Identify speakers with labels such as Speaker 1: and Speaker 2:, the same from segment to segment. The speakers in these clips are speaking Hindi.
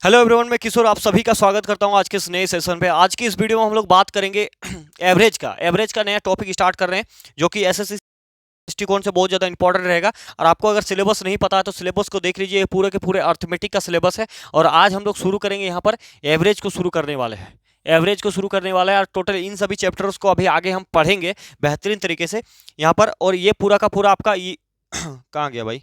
Speaker 1: हेलो एवरीवन, मैं किशोर आप सभी का स्वागत करता हूं आज के इस नए सेशन पे। आज की इस वीडियो में हम लोग बात करेंगे एवरेज का नया टॉपिक स्टार्ट कर रहे हैं, जो कि एसएससी दृष्टिकोण से बहुत ज़्यादा इंपॉर्टेंट रहेगा। और आपको अगर सिलेबस नहीं पता है तो सिलेबस को देख लीजिए, ये पूरे के पूरे अर्थमेटिक का सिलेबस है। और आज हम लोग शुरू करेंगे यहाँ पर एवरेज को शुरू करने वाले हैं। एवरेज को शुरू करने वाला है और टोटल इन सभी चैप्टर्स को अभी आगे हम पढ़ेंगे बेहतरीन तरीके से यहाँ पर। और ये पूरा का पूरा आपका ये कहाँ गया भाई।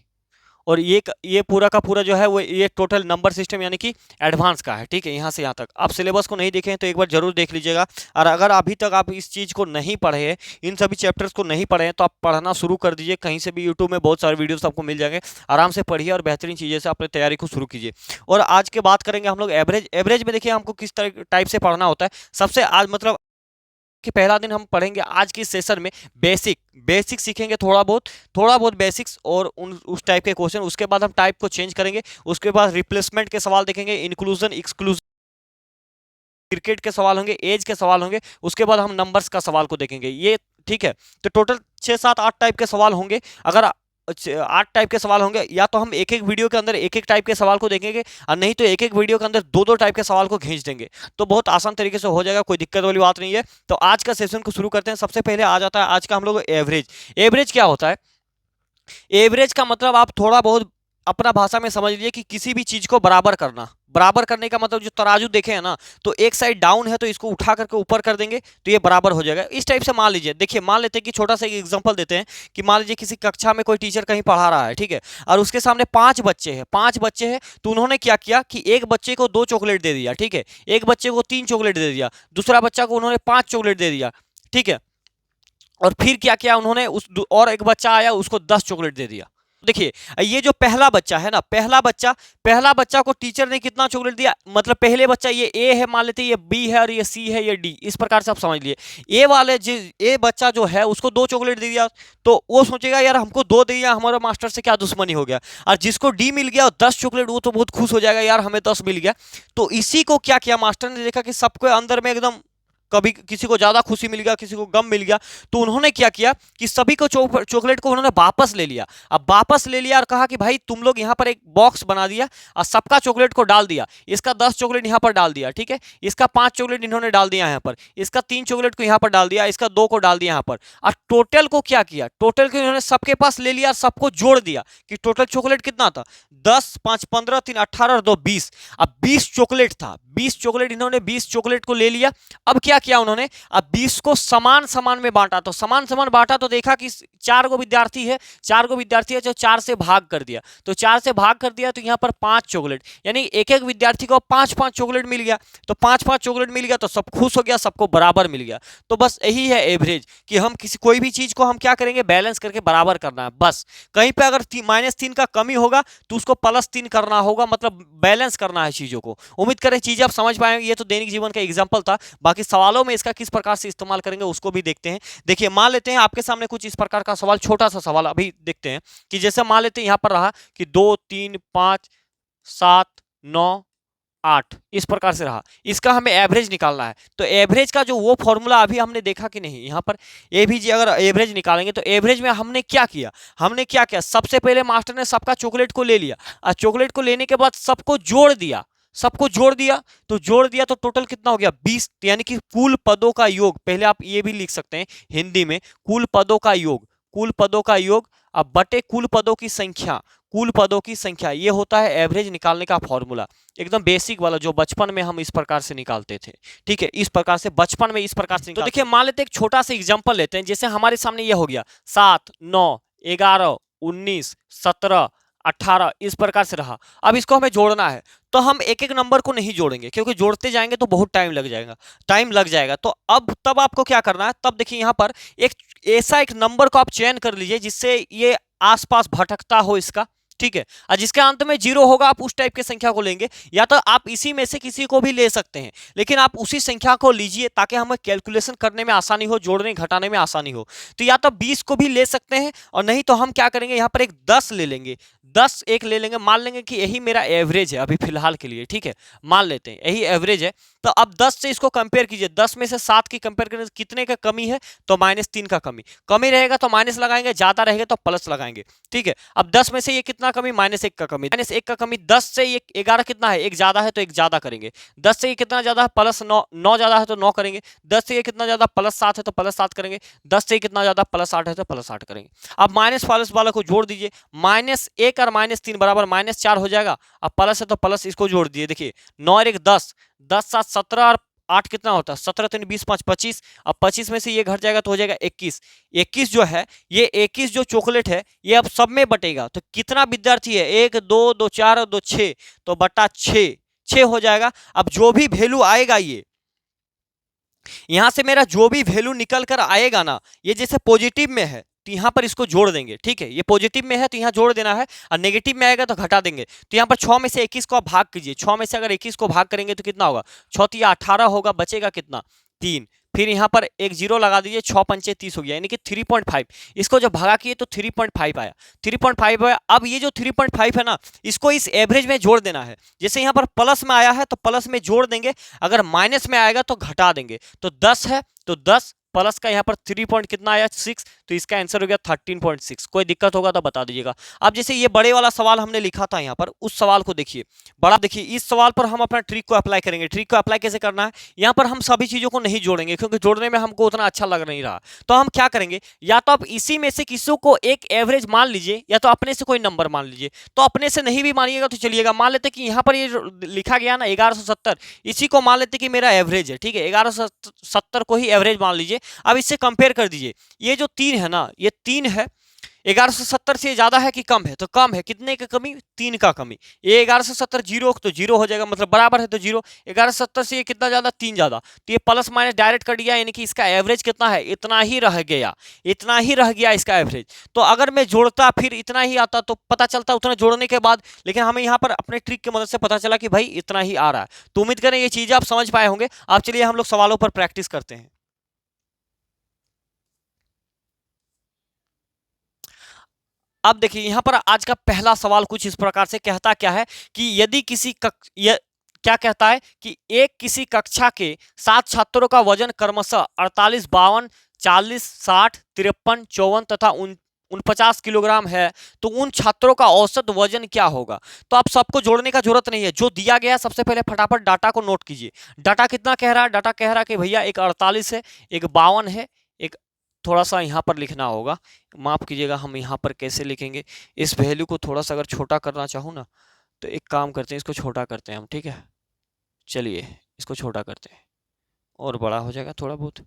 Speaker 1: और ये पूरा का पूरा जो है वो ये टोटल नंबर सिस्टम यानी कि एडवांस का है। ठीक है, यहाँ से यहाँ तक आप सिलेबस को नहीं देखे हैं तो एक बार जरूर देख लीजिएगा। और अगर अभी तक आप इस चीज़ को नहीं पढ़े हैं, इन सभी चैप्टर्स को नहीं पढ़े हैं, तो आप पढ़ना शुरू कर दीजिए। कहीं से भी यूट्यूब में बहुत सारे वीडियोस आपको मिल जाएंगे। आराम से पढ़िए और बेहतरीन चीज़ें से अपनी तैयारी को शुरू कीजिए। और आज के बात करेंगे हम लोग एवरेज में। देखिए हमको किस तरह टाइप से पढ़ना होता है। सबसे आज मतलब कि पहला दिन हम पढ़ेंगे आज की सेशन में बेसिक सीखेंगे, थोड़ा बहुत बेसिक्स और उस टाइप के क्वेश्चन। उसके बाद हम टाइप को चेंज करेंगे। उसके बाद रिप्लेसमेंट के सवाल देखेंगे, इंक्लूजन एक्सक्लूजन, क्रिकेट के सवाल होंगे, एज के सवाल होंगे। उसके बाद हम नंबर्स का सवाल को देखेंगे। ये ठीक है, तो टोटल 6 7 8 टाइप के सवाल होंगे। अगर 8 टाइप के सवाल होंगे, या तो हम एक एक वीडियो के अंदर एक एक टाइप के सवाल को देखेंगे, और नहीं तो एक एक वीडियो के अंदर दो दो टाइप के सवाल को खींच देंगे। तो बहुत आसान तरीके से हो जाएगा, कोई दिक्कत वाली बात नहीं है। तो आज का सेशन को शुरू करते हैं। सबसे पहले आ जाता है आज का हम लोग एवरेज। एवरेज क्या होता है? एवरेज का मतलब आप थोड़ा बहुत अपना भाषा में समझ लीजिए कि किसी भी चीज को बराबर करना। बराबर करने का मतलब जो तराजू देखे हैं ना, तो एक साइड डाउन है तो इसको उठा करके ऊपर कर देंगे तो ये बराबर हो जाएगा। इस टाइप से मान लीजिए, देखिए मान लेते हैं कि छोटा सा एक एग्जांपल देते हैं कि मान लीजिए किसी कक्षा में कोई टीचर कहीं पढ़ा रहा है, ठीक है, और उसके सामने 5 बच्चे हैं। तो उन्होंने क्या किया कि एक बच्चे को 2 चॉकलेट दे दिया, ठीक है, एक बच्चे को 3 चॉकलेट दे दिया, दूसरा बच्चा को उन्होंने 5 चॉकलेट दे दिया, ठीक है। और फिर क्या किया उन्होंने, और एक बच्चा आया उसको 10 चॉकलेट दे दिया। देखिए ये जो पहला बच्चा है ना, पहला बच्चा को टीचर ने कितना चॉकलेट दिया, मतलब पहले बच्चा ये ए है, मान लेते हैं ये बी है, और ये सी है, ये डी, इस प्रकार से आप समझ लिए। ए बच्चा जो है उसको 2 चॉकलेट दे दिया, तो वो सोचेगा यार हमको 2 दिया, हमारा मास्टर से क्या दुश्मनी हो गया। और जिसको डी मिल गया 10 चॉकलेट, वो तो बहुत खुश हो जाएगा, यार हमें 10 मिल गया। तो इसी को क्या किया मास्टर ने, देखा कि सबके अंदर में एकदम कभी किसी को ज्यादा खुशी मिल गया, किसी को गम मिल गया, तो उन्होंने क्या किया कि सभी को चॉकलेट को उन्होंने वापस ले लिया। अब वापस ले लिया और कहा कि भाई तुम लोग यहाँ पर एक बॉक्स बना दिया और सबका चॉकलेट को डाल दिया। इसका 10 चॉकलेट यहाँ पर डाल दिया, ठीक है, इसका 5 चॉकलेट इन्होंने डाल दिया यहाँ पर, इसका 3 चॉकलेट को यहाँ पर डाल दिया, इसका 2 को डाल दिया यहाँ पर। और टोटल को क्या किया, टोटल को इन्होंने सबके पास ले लिया, सबको जोड़ दिया कि टोटल चॉकलेट कितना था, 10 5 15 3 18 और 2 20। अब 20 चॉकलेट था, 20 चॉकलेट, इन्होंने 20 चॉकलेट को ले लिया। अब क्या किया उन्होंने, अब 20 को समान समान में बांटा। तो समान समान बांटा तो देखा कि 4 गो विद्यार्थी है, जो 4 से भाग कर दिया। तो 4 से भाग कर दिया तो यहाँ पर 5 चॉकलेट, यानी एक एक विद्यार्थी को 5 5 चॉकलेट मिल गया। तो 5 5 चॉकलेट मिल गया तो सब खुश हो गया, सबको बराबर मिल गया। तो बस यही है एवरेज, कि हम कोई भी चीज को हम क्या करेंगे, बैलेंस करके बराबर करना है बस। कहीं पे अगर -3 का कमी होगा तो उसको +3 करना होगा, मतलब बैलेंस करना है चीजों को। उम्मीद करें चीजें आप समझ पाएंगे। ये तो दैनिक जीवन का एग्जाम्पल था, बाकी सवालों में इसका किस प्रकार से इस्तेमाल करेंगे उसको भी देखते हैं। देखिए मान लेते हैं आपके सामने कुछ इस प्रकार का सवाल, छोटा सा सवाल अभी देखते हैं कि जैसे मान लेते हैं यहाँ पर रहा कि 2 3 5 7 9 8 इस प्रकार से रहा। इसका हमें एवरेज निकालना है। तो एवरेज का जो वो फॉर्मूला अभी हमने देखा कि नहीं, यहाँ पर ए भी जी अगर एवरेज निकालेंगे तो एवरेज में हमने क्या किया, सबसे पहले मास्टर ने सबका चॉकलेट को ले लिया, और चॉकलेट को लेने के बाद सबको जोड़ दिया। तो जोड़ दिया तो टोटल कितना हो गया, 20, यानी कि कुल पदों का योग। पहले आप ये भी लिख सकते हैं हिंदी में, कुल पदों का योग अब बटे कुल पदों की संख्या ये होता है एवरेज निकालने का फॉर्मूला। एकदम बेसिक वाला जो बचपन में हम इस प्रकार से निकालते थे, ठीक है, इस प्रकार से बचपन में इस प्रकार से। तो देखिए मान लेते हैं एक छोटा सा एग्जांपल लेते हैं, जैसे हमारे सामने ये हो गया 7 9 11 19 17 18 इस प्रकार से रहा। अब इसको हमें जोड़ना है, तो हम एक एक नंबर को नहीं जोड़ेंगे, क्योंकि जोड़ते जाएंगे तो बहुत टाइम लग जाएगा। तो अब तब आपको क्या करना है, तब देखिए यहाँ पर एक ऐसा एक नंबर को आप चयन कर लीजिए जिससे ये आसपास भटकता हो इसका, ठीक है, और जिसके अंत में 0 होगा आप उस टाइप की संख्या को लेंगे। या तो आप इसी में से किसी को भी ले सकते हैं, लेकिन आप उसी संख्या को लीजिए ताकि हमें कैलकुलेशन करने में आसानी हो, जोड़ने घटाने में आसानी हो। तो या तो 20 को भी ले सकते हैं, और नहीं तो हम क्या करेंगे यहाँ पर एक 10 ले लेंगे, 10 एक ले लेंगे। मान लेंगे कि यही मेरा एवरेज है अभी फिलहाल के लिए, ठीक है, मान लेते हैं यही एवरेज है। तो अब 10 से इसको कंपेयर कीजिए, 10 में से 7 की कंपेयर करें, कितने का कमी है, तो -3 का कमी रहेगा तो माइनस लगाएंगे, ज्यादा रहेगा तो प्लस लगाएंगे, ठीक है। अब 10 में से ये कितना कमी, -1 का कमी, -1 का कमी, 10 से ये 11 कितना है, 1 ज्यादा है तो 1 ज्यादा करेंगे, 10 से ये कितना ज्यादा है, +9, 9 ज्यादा है तो 9 करेंगे, 10 से ये कितना ज्यादा, +7 है तो +7 करेंगे, 10 से ये कितना ज्यादा, +8 है तो +8 करेंगे। अब माइनस प्लस वाला को जोड़ दीजिए, -1 और -3 बराबर -4 हो जाएगा। अब प्लस है तो प्लस इसको जोड़ दीजिए, देखिए 9 और 1 10, 10 7 17 और 8 कितना होता है, 17 3 20 5 25। अब 25 में से ये घट जाएगा तो हो जाएगा 21। 21 जो है, ये 21 जो चॉकलेट है ये अब सब में बटेगा, तो कितना विद्यार्थी है, 1 2 2 4 और 2 6, तो बटा 6, 6 हो जाएगा। अब जो भी वैल्यू आएगा, ये यहां से मेरा जो भी वैल्यू निकल कर आएगा ना, ये जैसे पॉजिटिव में है तो यहां पर इसको जोड़ देंगे, ठीक है, ये पॉजिटिव में है तो यहां जोड़ देना है, और नेगेटिव में आएगा तो घटा देंगे। तो यहां पर 6 में से 21 को आप भाग कीजिए, 6 में से अगर 21 को भाग करेंगे तो कितना होगा, 6 तिया 18 होगा, बचेगा कितना, 3। फिर यहाँ पर एक जीरो लगा दीजिए, 6 पंचे 30 हो गया, यानी कि 3.5। इसको जब भागा किए तो 3.5 आया, 3.5 आया। अब ये जो 3.5 है ना, इसको इस एवरेज में जोड़ देना है। जैसे यहाँ पर प्लस में आया है तो प्लस में जोड़ देंगे, अगर माइनस में आएगा तो घटा देंगे। तो 10 है तो 10 प्लस का यहाँ पर 3 पॉइंट कितना आया, 6, तो इसका आंसर हो गया 13.6। कोई दिक्कत होगा तो बता दीजिएगा। अब जैसे ये बड़े वाला सवाल हमने लिखा था यहाँ पर, उस सवाल को देखिए, बड़ा देखिए, इस सवाल पर हम अपना ट्रिक को अप्लाई करेंगे। ट्रिक को अप्लाई कैसे करना है, यहाँ पर हम सभी चीजों को नहीं जोड़ेंगे क्योंकि जोड़ने में हमको उतना अच्छा लग नहीं रहा। तो हम क्या करेंगे, या तो आप इसी में से किसी को एक एवरेज मान लीजिए, या तो अपने से कोई नंबर मान लीजिए। तो अपने से नहीं भी मानिएगा तो चलिएगा, मान लेते कि यहाँ पर ये लिखा गया ना 1170, इसी को मान लेते कि मेरा एवरेज है, ठीक है, 1170 को ही एवरेज मान लीजिए। अब इससे कंपेयर कर दीजिए, ये जो 3 है ना, ये 3 है, 1170 से ज्यादा है कि कम है, तो कम है, कितने का कमी, 3 का कमी। ये 1170 जीरो तो जीरो हो जाएगा, मतलब बराबर है तो जीरो। 1170 से ये कितना ज्यादा, 3 ज्यादा, तो ये प्लस माइनस डायरेक्ट कर दिया, यानी कि इसका एवरेज कितना है, इतना ही रह गया, इतना ही रह गया इसका एवरेज। तो अगर मैं जोड़ता फिर इतना ही आता तो पता चलता उतना जोड़ने के बाद, लेकिन हमें यहाँ पर अपने ट्रिक की मदद से पता चला कि भाई इतना ही आ रहा है। तो उम्मीद करें ये चीजें आप समझ पाए होंगे। अब चलिए हम लोग सवालों पर प्रैक्टिस करते हैं। अब देखिए यहाँ पर आज का पहला सवाल कुछ इस प्रकार से कहता क्या है कि यदि किसी क्या कहता है कि एक किसी कक्षा के 7 छात्रों का वजन क्रमशः 48, 52, 40, 60, 53, 54 तथा 49 किलोग्राम है, तो उन छात्रों का औसत वजन क्या होगा। तो आप सबको जोड़ने का जरूरत नहीं है, जो दिया गया सबसे पहले फटाफट डाटा को नोट कीजिए। डाटा कितना कह रहा है, डाटा कह रहा है कि भैया एक 48 है, एक 52 है, एक थोड़ा सा यहाँ पर लिखना होगा, माफ कीजिएगा, हम यहाँ पर कैसे लिखेंगे, इस वैल्यू को थोड़ा सा अगर छोटा करना चाहूँ ना, तो एक काम करते हैं, इसको छोटा करते हैं हम, ठीक है, चलिए इसको छोटा करते हैं और बड़ा हो जाएगा थोड़ा बहुत।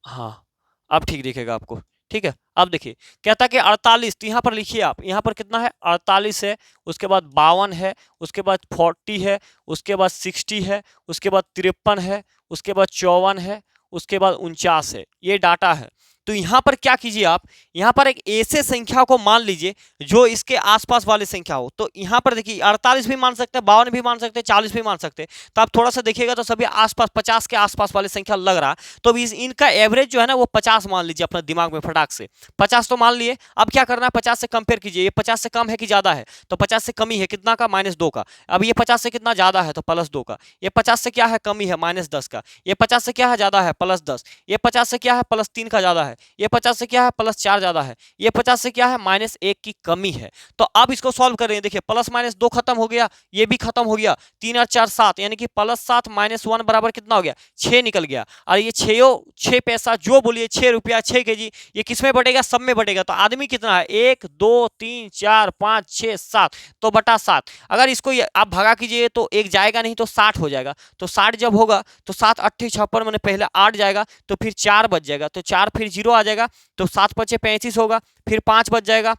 Speaker 1: हाँ, अब ठीक दिखेगा आपको, ठीक है। अब देखिए कहता कि 48, तो यहाँ पर लिखिए आप, यहाँ पर कितना है, 48 है, उसके बाद 52 है, उसके बाद 40 है, उसके बाद 60 है, उसके बाद 53 है, उसके बाद 54 है, उसके बाद 49 है। ये डाटा है। तो यहाँ पर क्या कीजिए आप, यहाँ पर एक ऐसे संख्या को मान लीजिए जो इसके आसपास वाली संख्या हो। तो यहाँ पर देखिए 48 भी मान सकते हैं, 52 भी मान सकते हैं, 40 भी मान सकते हैं। तो आप थोड़ा सा देखिएगा तो सभी आसपास 50 के आसपास वाली संख्या लग रहा है। तो अभी इनका एवरेज जो है ना वो 50 मान लीजिए अपने दिमाग में फटाक से, 50 तो मान लिए। अब क्या करना है, 50 से कंपेयर कीजिए, ये 50 से कम है कि ज्यादा है, तो 50 से कमी है कितना का, -2 का। अब ये 50 से कितना ज्यादा है, तो +2 का। ये 50 से क्या है, कमी है, -10 का। ये 50 से क्या है, ज्यादा है, +10। ये 50 से क्या है, +3 का ज्यादा है। ये 50 से क्या है, +4 ज्यादा है। ये 50 से क्या है, -1 की कमी है। तो अब इसको सॉल्व करें, देखिए +-2 खत्म हो गया, ये भी खत्म हो गया, 3 और 4 7, यानी कि +7 -1 बराबर कितना हो गया, 6 निकल गया। और ये 6 पैसा जो बोलिए, 6 रुपया 6 केजी, ये किस में बढ़ेगा, सब में बढ़ेगा। तो आदमी कितना है, 1 2 3 4 5 6 7, तो बटा 7। अगर इसको आप भगा कीजिए तो 1 जाएगा नहीं, तो 60 हो जाएगा। तो 60 जब होगा तो 7 8 56, मैंने पहले 8 जाएगा, तो फिर 4 बच जाएगा, तो 4 फिर 0 आ जाएगा, तो 7 पचे 35 होगा, फिर 5 बच जाएगा,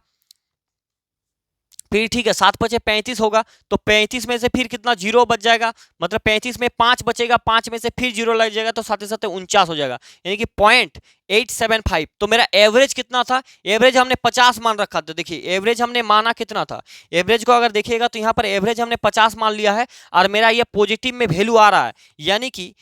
Speaker 1: फिर ठीक है 7 पचे 35 होगा, तो 35 में से फिर कितना, 0 बच जाएगा, मतलब 35 में 5 बचेगा, 5 में से फिर 0 लग जाएगा, तो 7 7 49 हो जाएगा, यानी कि 0.875। तो मेरा एवरेज कितना था, एवरेज हमने 50 मान रखा था। देखिए एवरेज हमने माना कितना था, एवरेज को अगर देखिएगा तो यहाँ पर एवरेज हमने 50 मान लिया है, और मेरा ये पॉजिटिव में वैल्यू आ रहा है, यानी कि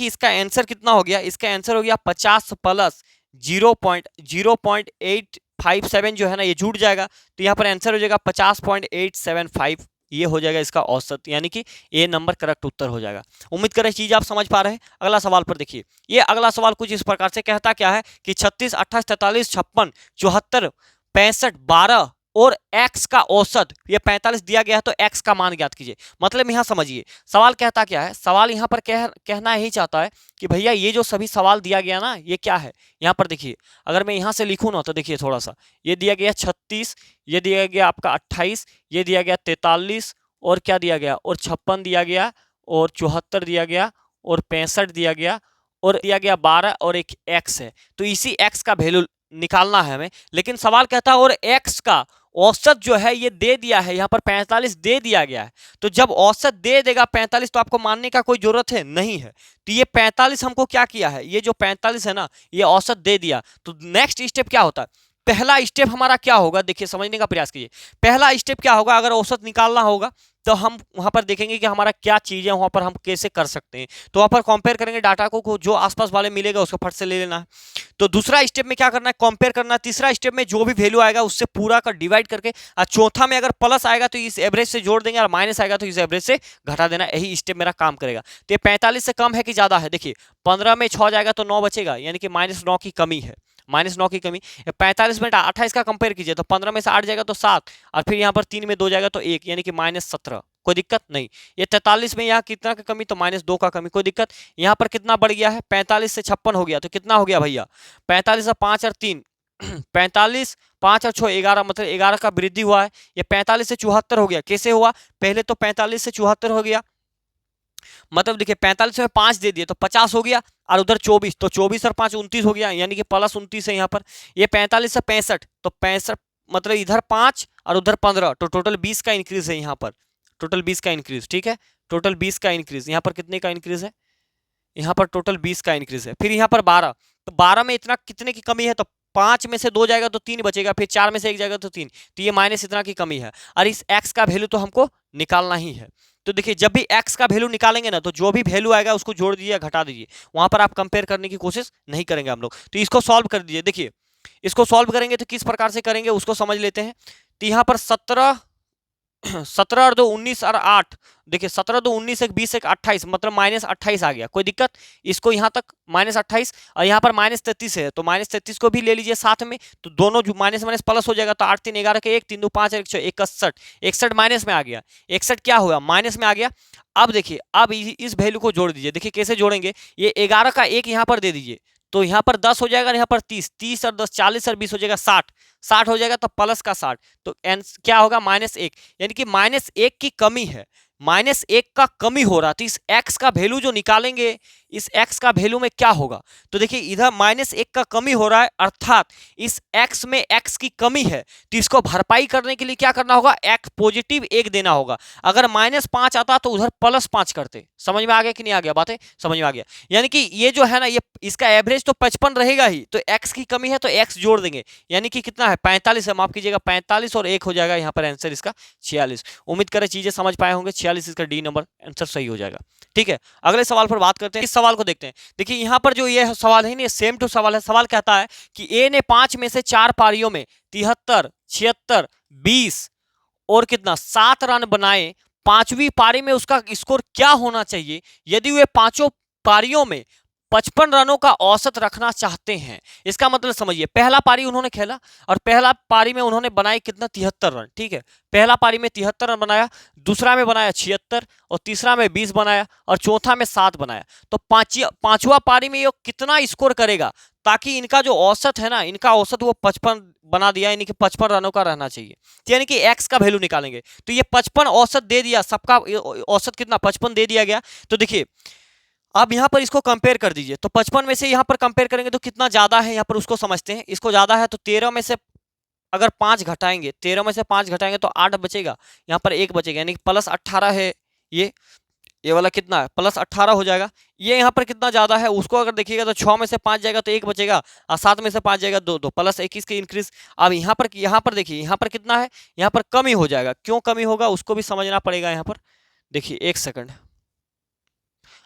Speaker 1: इसका आंसर कितना हो गया, इसका आंसर हो गया 50 प्लस 0.857 जो है ना, ये जुड़ जाएगा, तो यहाँ पर आंसर हो जाएगा 50.875। ये हो जाएगा इसका औसत, यानी कि ये नंबर करेक्ट उत्तर हो जाएगा। उम्मीद करें चीज आप समझ पा रहे हैं। अगला सवाल पर देखिए, ये अगला सवाल कुछ इस प्रकार से कहता क्या है कि 36, 28, 43, 56, 74, 65, 12, और x का औसत, ये 45 दिया गया है तो x का मान ज्ञात कीजिए। मतलब यहाँ समझिए सवाल कहता क्या है, सवाल यहाँ पर कहना यही चाहता है कि भैया ये जो सभी सवाल दिया गया ना ये क्या है। यहाँ पर देखिए अगर मैं यहाँ से लिखूँ ना तो देखिए थोड़ा सा, ये दिया गया 36, ये दिया गया आपका 28, ये दिया गया 43, और क्या दिया गया, और 56 दिया गया, और 74 दिया गया, और 65 दिया गया, और दिया गया 12, और एक x है। तो इसी x का वैल्यू निकालना है हमें। लेकिन सवाल कहता है और x का औसत जो है ये दे दिया है, यहाँ पर 45 दे दिया गया है। तो जब औसत दे देगा 45 तो आपको मानने का कोई जरूरत है नहीं है। तो ये 45 हमको क्या किया है, ये जो 45 है ना ये औसत दे दिया। तो नेक्स्ट स्टेप क्या होता है, पहला स्टेप हमारा क्या होगा, देखिए समझने का प्रयास कीजिए। पहला स्टेप क्या होगा, अगर औसत निकालना होगा तो हम वहां पर देखेंगे कि हमारा क्या चीज है, वहां पर हम कैसे कर सकते हैं। तो वहां पर कंपेयर करेंगे डाटा को जो आसपास वाले मिलेगा उसको फट से ले लेना है। तो दूसरा स्टेप में क्या करना है, कंपेयर करना है। तीसरा स्टेप में जो भी वैल्यू आएगा उससे पूरा का डिवाइड करके, और चौथा में अगर प्लस आएगा तो इस एवरेज से जोड़ देंगे, और माइनस आएगा तो इस एवरेज से घटा देना। यही स्टेप मेरा काम करेगा। तो ये 45 से कम है कि ज्यादा है, देखिए 15 में 6 जाएगा तो 9 बचेगा, यानी कि -9 की कमी है, -9 की कमी। 45 में 28 का कंपेयर कीजिए तो 15 में से 8 जाएगा तो 7, और फिर यहाँ पर 3 में 2 जाएगा तो 1, यानी कि -17, कोई दिक्कत नहीं। ये 43 में यहाँ कितना का कमी, तो -2 का कमी, कोई दिक्कत। यहाँ पर कितना बढ़ गया है, 45 से 56 हो गया, तो कितना हो गया भैया, 45 से 5 और 3 45, 5 और 6 11, मतलब 11 का वृद्धि हुआ है। ये 45 से 74 हो गया, कैसे हुआ, पहले तो 45 से 74 हो गया, मतलब देखिए 45 में 5 दे दिए तो 50 हो गया, और उधर 24, तो 24 और 5 29 हो गया, यानी कि +29 है यहाँ पर। ये 45 से 65, तो 65 मतलब इधर 5 और उधर 15, तो टोटल 20 का इंक्रीज है यहाँ पर, टोटल 20 का इंक्रीज, ठीक है, टोटल 20 का इंक्रीज। यहाँ पर कितने का इंक्रीज है, यहाँ पर टोटल 20 का इंक्रीज है। फिर यहाँ पर 12, तो 12 में इतना कितने की कमी है, तो 5 में से 2 जाएगा तो 3 बचेगा, फिर 4 में से 1 जाएगा तो 3, तो ये माइनस इतना की कमी है। और इस x का वैल्यू तो हमको निकालना ही है। तो देखिए जब भी x का वैल्यू निकालेंगे ना तो जो भी वैल्यू आएगा उसको जोड़ दीजिए, घटा दीजिए, वहां पर आप कंपेयर करने की कोशिश नहीं करेंगे हम लोग। तो इसको सॉल्व कर दीजिए। देखिए इसको सॉल्व करेंगे तो किस प्रकार से करेंगे उसको समझ लेते हैं। तो यहाँ पर 17 17 और 2 19 और 8, देखिए 17 2 19 1 20 1 28, मतलब -28 आ गया, कोई दिक्कत। इसको यहाँ तक -28, और यहाँ पर -33 है तो -33 को भी ले लीजिए साथ में, तो दोनों जो माइनस माइनस प्लस हो जाएगा, तो 8 3 11 के 1 3 2 5 1 6 61, 61 माइनस में आ गया, 61 क्या हुआ, माइनस में आ गया। अब देखिए अब इस वैल्यू को जोड़ दीजिए, देखिए कैसे जोड़ेंगे, ये 11 का 1 यहाँ पर दे दीजिए, तो यहाँ पर 10 हो जाएगा, यहाँ पर 30, 30 और 10 40 और 20 हो जाएगा 60, 60 हो जाएगा तो प्लस का 60, तो क्या होगा -1, यानी कि -1 की कमी है, -1 का कमी हो रहा। तो इस x का वैल्यू जो निकालेंगे, इस x का वैल्यू में क्या होगा, तो देखिए इधर -1 का कमी हो रहा है, अर्थात इस x में x की कमी है, तो इसको भरपाई करने के लिए क्या करना होगा, x पॉजिटिव 1 देना होगा। अगर -5 आता तो उधर +5 करते। समझ में आ गया कि नहीं आ गया, बातें समझ में आ गया। यानी कि ये जो है ना, ये इसका एवरेज तो 55 रहेगा ही, तो x की कमी है तो x जोड़ देंगे, यानी कि कितना है 45 है, माफ कीजिएगा 45 और 1 हो जाएगा यहाँ पर आंसर इसका 46। उम्मीद करें चीजें समझ पाए होंगे, 46 इसका डी नंबर आंसर सही हो जाएगा। ठीक है, अगले सवाल पर बात करते हैं। इस सवाल को देखते हैं। देखिए यहाँ पर जो ये सवाल है ना, ये सेम टू सवाल है। सवाल कहता है कि ए ने 5 में से 4 पारियों में 73 76 20 और कितना 7 रन बनाए, पांचवी पारी में उसका स्कोर क्या होना चाहिए यदि वे पांचों पारियों में 55 रनों का औसत रखना चाहते हैं। इसका मतलब समझिए, पहला पारी उन्होंने खेला और पहला पारी में उन्होंने बनाए कितना 73 रन, ठीक है, पहला पारी में 73 रन बनाया, दूसरा में बनाया 76, और तीसरा में 20 बनाया, और चौथा में 7 बनाया। तो पांचवा पारी में ये कितना स्कोर करेगा, ताकि इनका जो औसत है ना, इनका औसत वो 55 बना दिया, यानी कि 55 रनों का रहना चाहिए, यानी कि एक्स का वैल्यू निकालेंगे। तो ये 55 औसत दे दिया, सबका औसत कितना 55 दे दिया गया। तो देखिए अब यहाँ पर इसको कंपेयर कर दीजिए, तो 55 में से यहाँ पर कंपेयर करेंगे तो कितना ज्यादा है, यहाँ पर उसको समझते हैं। इसको ज्यादा है तो 13 में से अगर 5 घटाएंगे, 13 में से 5 घटाएंगे तो 8 बचेगा, यहाँ पर 1 बचेगा, यानी कि +18 है। ये वाला कितना है, +18 हो जाएगा। ये यहाँ पर कितना ज्यादा है उसको अगर देखिएगा तो 6 में से 5 जाएगा तो 1 बचेगा, और 7 में से 5 जाएगा 2, +21 की इंक्रीज। अब यहाँ पर देखिए, यहाँ पर कितना है, यहाँ पर कमी हो जाएगा। क्यों कमी होगा उसको भी समझना पड़ेगा। यहाँ पर देखिए 1 सेकंड।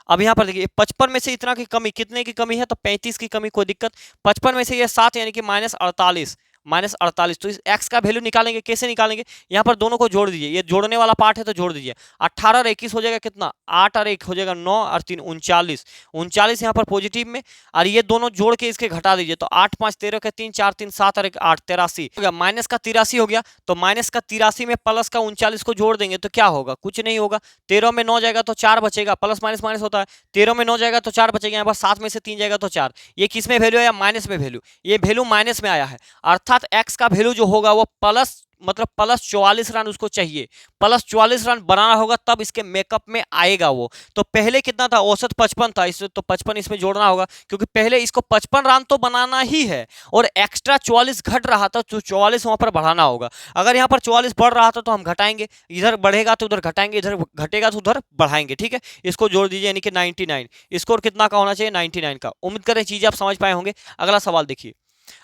Speaker 1: अब यहाँ पर देखिए 55 में से इतना की कमी, कितने की कमी है, तो 35 की कमी, कोई दिक्कत। 55 में से ये 7 यानी कि -48, -48। तो इस x का वैल्यू निकालेंगे, कैसे निकालेंगे? यहाँ पर दोनों को जोड़ दीजिए, ये जोड़ने वाला पार्ट है तो जोड़ दीजिए। 18 और 21 हो जाएगा कितना? 8 और 1 हो जाएगा 9 और 3 39। 39 यहाँ पर पॉजिटिव में, और ये दोनों जोड़ के इसके घटा दीजिए तो 8 5 13 के 3 4 3 7 और 1 8 83 हो गया। माइनस का 83 हो गया, तो माइनस का 83 में प्लस का 39 को जोड़ देंगे तो क्या होगा? कुछ नहीं होगा। 13 में 9 जाएगा तो 4 बचेगा, प्लस माइनस माइनस होता है। 13 में 9 जाएगा तो 4 बचेगा, यहाँ पर 7 में से 3 जाएगा तो 4। ये किस में वैल्यू आया? माइनस में वैल्यू। ये वैल्यू माइनस में आया है, अर्थात एक्स का वैल्यू जो होगा वो प्लस, मतलब प्लस 44 रन उसको चाहिए। प्लस 44 रन बनाना होगा तब इसके मेकअप में आएगा वो। तो पहले कितना था? औसत 55 था, इससे तो 55 इसमें जोड़ना होगा, क्योंकि पहले इसको 55 रन तो बनाना ही है, और एक्स्ट्रा 44 घट रहा था तो 44 वहां पर बढ़ाना होगा। अगर यहाँ पर 44 बढ़ रहा था तो हम घटाएंगे, इधर बढ़ेगा तो उधर घटाएंगे, इधर घटेगा तो उधर बढ़ाएंगे। ठीक है, इसको जोड़ दीजिए, यानी कि 99। स्कोर कितना का होना चाहिए? 99 का। उम्मीद करें चीजें आप समझ पाए होंगे। अगला सवाल देखिए।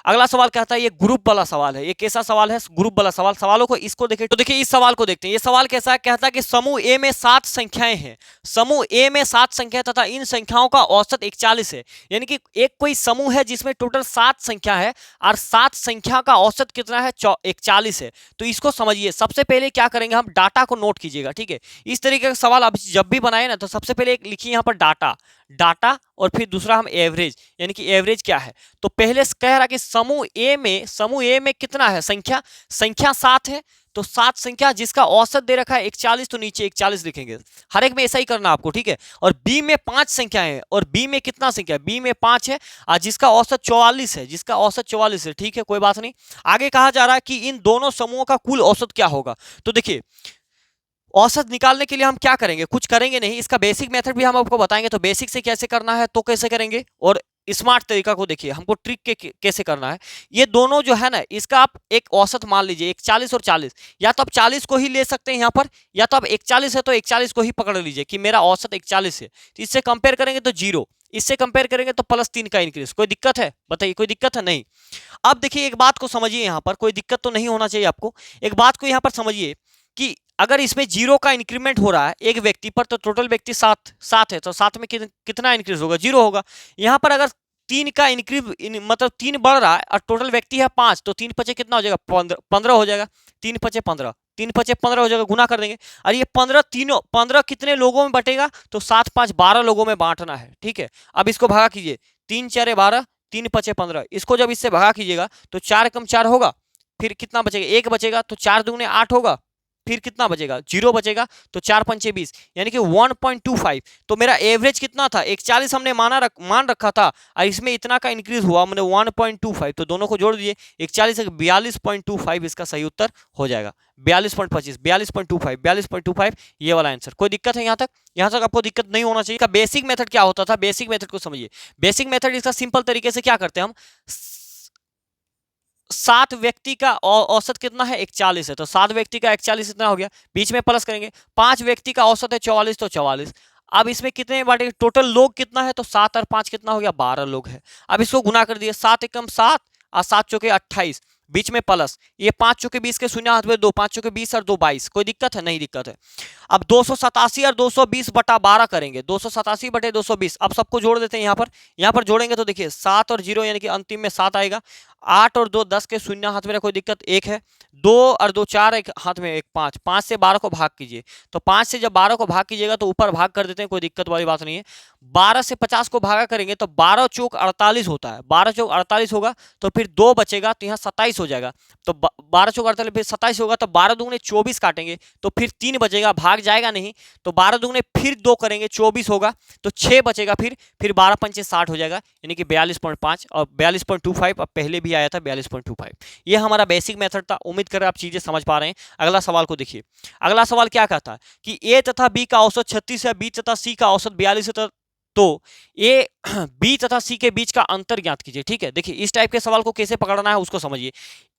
Speaker 1: अगला सवाल कहता है, ये ग्रुप वाला सवाल है। ये कैसा सवाल है? ग्रुप वाला सवाल। सवालों को इसको देखिए, तो देखिए इस सवाल को देखते हैं। ये सवाल कैसा है? कहता है कि समूह ए में 7 संख्याएं हैं। समूह ए में 7 संख्या तथा इन संख्याओं का औसत 41 है। यानी कि एक कोई समूह है जिसमें टोटल 7 संख्या है, और 7 संख्या का औसत कितना है? 41 है। तो इसको समझिए। सबसे पहले क्या करेंगे, हम डाटा को नोट कीजिएगा। ठीक है, इस तरीके का सवाल आप जब भी बनाए ना, तो सबसे पहले एक लिखिए यहाँ पर डाटा, डाटा, और फिर दूसरा हम एवरेज, यानी कि एवरेज क्या है। तो पहले कह रहा कि समूह ए में कितना है? संख्या 7 है। तो 7 संख्या जिसका औसत दे रखा है 41, तो नीचे 41 लिखेंगे। हर एक में ऐसा ही करना आपको। ठीक है, और बी में 5 संख्या है, और बी में कितना संख्या है? बी में 5 है, और जिसका औसत 44 है, जिसका औसत 44 है। ठीक है, कोई बात नहीं। आगे कहा जा रहा है कि इन दोनों समूहों का कुल औसत क्या होगा। तो देखिए, औसत निकालने के लिए हम क्या करेंगे? कुछ करेंगे नहीं, इसका बेसिक मेथड भी हम आपको बताएंगे। तो बेसिक से कैसे करना है, तो कैसे करेंगे, और स्मार्ट तरीका को देखिए, हमको ट्रिक के कैसे करना है। ये दोनों जो है ना, इसका आप एक औसत मान लीजिए, 41 और 40, या तो आप 40 को ही ले सकते हैं यहाँ पर, या तो आप 41 है तो 41 को ही पकड़ लीजिए कि मेरा औसत 41 है। तो इससे कंपेयर करेंगे तो 0, इससे कंपेयर करेंगे तो +3 का इंक्रीज। कोई दिक्कत है? बताइए, कोई दिक्कत है? नहीं। अब देखिए, एक बात को समझिए, यहाँ पर कोई दिक्कत तो नहीं होना चाहिए आपको। एक बात को यहाँ पर समझिए कि अगर इसमें 0 का इंक्रीमेंट हो रहा है एक व्यक्ति पर, तो टोटल व्यक्ति 7 है, तो 7 में कितना इंक्रीज होगा? 0 होगा। यहाँ पर अगर 3 का इंक्रीज, मतलब 3 बढ़ रहा है और टोटल व्यक्ति है 5, तो 3 पचे कितना हो जाएगा? 15 हो जाएगा। 3 पचे 15, 3 पचे 15 हो जाएगा, गुना कर देंगे। और ये 15 कितने लोगों में बटेगा? तो 7 5 12 लोगों में बांटना है। ठीक है, अब इसको भागा कीजिए, 3 4 12, 3 पचे 15। इसको जब इससे भागा कीजिएगा तो 4 कम 4 होगा, फिर कितना बचेगा? 1 बचेगा, तो 4 दूने 8 होगा, फिर कितना बचेगा? 0 बचेगा, तो 4 पंचे 20, यानी कि 1.25। तो मेरा एवरेज कितना था? 41 हमने मान रखा था, और इसमें इतना का इंक्रीज हुआ मैंने 1.25। तो दोनों को जोड़ दीजिए, 41 से 42.25 इसका सही उत्तर हो जाएगा। 42.25, 42.25, 42.25, ये वाला आंसर। कोई दिक्कत है यहाँ तक? यहाँ तक आपको दिक्कत नहीं होना चाहिए। बेसिक मेथड क्या होता था? बेसिक मेथड को समझिए। बेसिक मेथड इसका सिंपल तरीके से क्या करते हैं हम, 7 व्यक्ति का औसत कितना है? 41 है, तो 7 व्यक्ति का 41 इतना हो गया, बीच में प्लस करेंगे। 5 व्यक्ति का औसत है 44, तो 44। अब इसमें कितने बांटेंगे? टोटल लोग कितना है? तो 7 और 5 कितना हो गया? 12 लोग है। अब इसको गुना कर दिए, 7 एकम 7 और 7 चौके 28, बीच में प्लस, ये 5 चौके 20 के शून्य हाथ में 2, 5 चौके 20 और 2 22। कोई दिक्कत है? नहीं दिक्कत है। अब 287 और 220 बटा 12 करेंगे, 287 बटे 220। अब सबको जोड़ देते हैं यहाँ पर जोड़ेंगे तो देखिए 7 और 0, यानी कि अंतिम में 7 आएगा। 8 और 2 10 के शून्य हाथ में, कोई दिक्कत? 1 है। 2 और 2 4, एक हाथ में 1 5। 5 से 12 को भाग कीजिए, तो 5 से जब 12 को भाग कीजिएगा तो ऊपर भाग कर देते हैं, कोई दिक्कत वाली बात नहीं है। 12 से 50 को भागा करेंगे तो 12 चौक 48 होता है, 12 चौक 48 होगा, तो फिर 2 बचेगा, तो यहाँ 27 हो जाएगा। तो 12 चौक 48 फिर 27 होगा, तो 12 दूगने 24 काटेंगे, तो फिर 3 बचेगा, भाग जाएगा नहीं। तो 12 दूगने फिर 2 करेंगे, 24 होगा, तो 6 बचेगा, फिर 12 पंचे 60 हो जाएगा, यानी कि 42.5 और 42.25। अब पहले भी आया था 42.25। ये हमारा बेसिक मेथड था। उम्मीद कर आप चीजें समझ पा रहे हैं। अगला सवाल को देखिए। अगला सवाल क्या कहता है कि ए तथा बी का औसत 36 है, बी तथा सी का औसत 42 है, तो ए बी तथा सी के बीच का अंतर ज्ञात कीजिए। ठीक है, देखिए इस टाइप के सवाल को कैसे पकड़ना है उसको समझिए।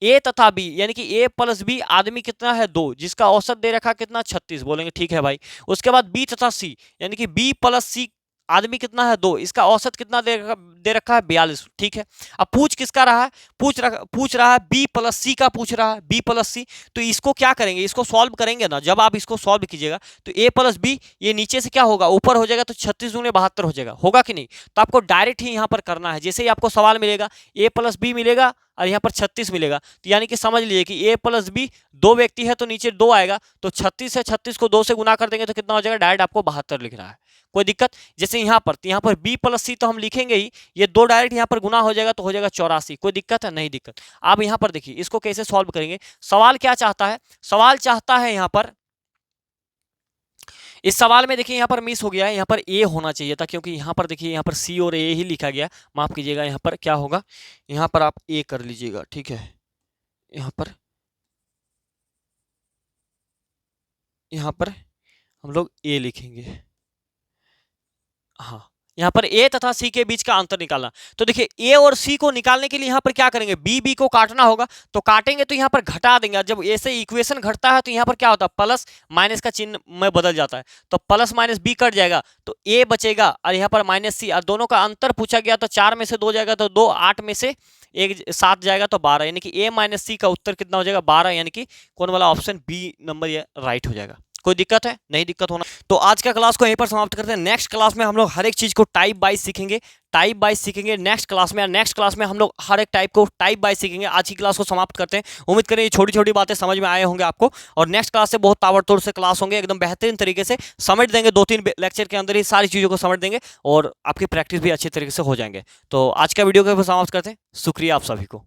Speaker 1: ए तथा बी, यानी कि ए प्लस बी, आदमी कितना है? 2, जिसका औसत दे रखा कितना? 36। बोलेंगे ठीक है भाई। उसके बाद बी तथा सी, यानी कि बी प्लस सी, आदमी कितना है? 2, इसका औसत कितना दे रखा है? 42। ठीक है, अब पूछ किसका रहा है? पूछ रहा है बी प्लस सी का, पूछ रहा है बी प्लस सी। तो इसको क्या करेंगे? इसको सॉल्व करेंगे ना। जब आप इसको सॉल्व कीजिएगा तो ए प्लस बी, ये नीचे से क्या होगा? ऊपर हो जाएगा, तो 36 दूने 72 हो जाएगा। होगा कि नहीं? तो आपको डायरेक्ट ही यहाँ पर करना है। जैसे ही आपको सवाल मिलेगा ए प्लस बी मिलेगा, और यहाँ पर 36 मिलेगा। तो यानी कि समझ लीजिए कि a प्लस बी 2 व्यक्ति है तो नीचे 2 आएगा, तो 36 है, 36 को 2 से गुना कर देंगे तो कितना हो जाएगा, डायरेक्ट आपको 72 लिख रहा है, कोई दिक्कत। जैसे यहाँ पर b प्लस सी तो हम लिखेंगे ही, ये 2 डायरेक्ट यहाँ पर गुना हो जाएगा तो हो जाएगा 84, कोई दिक्कत है, नहीं दिक्कत। अब यहाँ पर देखिए इसको कैसे सॉल्व करेंगे। सवाल क्या चाहता है, सवाल चाहता है यहाँ पर, इस सवाल में देखिए यहाँ पर मिस हो गया है, यहाँ पर ए होना चाहिए था, क्योंकि यहाँ पर देखिए यहाँ पर सी और ए ही लिखा गया, माफ कीजिएगा। यहाँ पर क्या होगा, यहाँ पर आप ए कर लीजिएगा, ठीक है। यहाँ पर हम लोग ए लिखेंगे, हाँ। यहाँ पर ए तथा सी के बीच का अंतर निकालना, तो देखिए ए और सी को निकालने के लिए यहाँ पर क्या करेंगे, बी को काटना होगा, तो काटेंगे तो यहाँ पर घटा देंगे। जब ए से इक्वेशन घटता है तो यहाँ पर क्या होता है, प्लस माइनस का चिन्ह में बदल जाता है, तो प्लस माइनस बी कट जाएगा तो ए बचेगा, और यहाँ पर माइनस सी, और दोनों का अंतर पूछा गया तो 4 में से 2 जाएगा तो 2, 8 में से 1 7 जाएगा तो 12, यानी कि ए माइनस सी का उत्तर कितना हो जाएगा, 12, यानी कि कौन वाला ऑप्शन बी नंबर ये राइट हो जाएगा। कोई दिक्कत है, नहीं दिक्कत होना। तो आज का क्लास को यहीं पर समाप्त करते हैं। नेक्स्ट क्लास में हम लोग हर एक चीज को टाइप वाइज सीखेंगे, नेक्स्ट क्लास में। नेक्स्ट क्लास में हम लोग हर एक टाइप को टाइप वाइज सीखेंगे। आज की क्लास को समाप्त करते हैं। उम्मीद करें ये छोटी छोटी बातें समझ में आए होंगे आपको, और नेक्स्ट क्लास से बहुत ताबड़तोड़ से क्लास होंगे, एकदम बेहतरीन तरीके से समझ देंगे। 2-3 लेक्चर के अंदर ही सारी चीज़ों को समझ देंगे और आपकी प्रैक्टिस भी अच्छी तरीके से हो जाएंगे। तो आज का वीडियो को समाप्त करते हैं। शुक्रिया आप सभी को।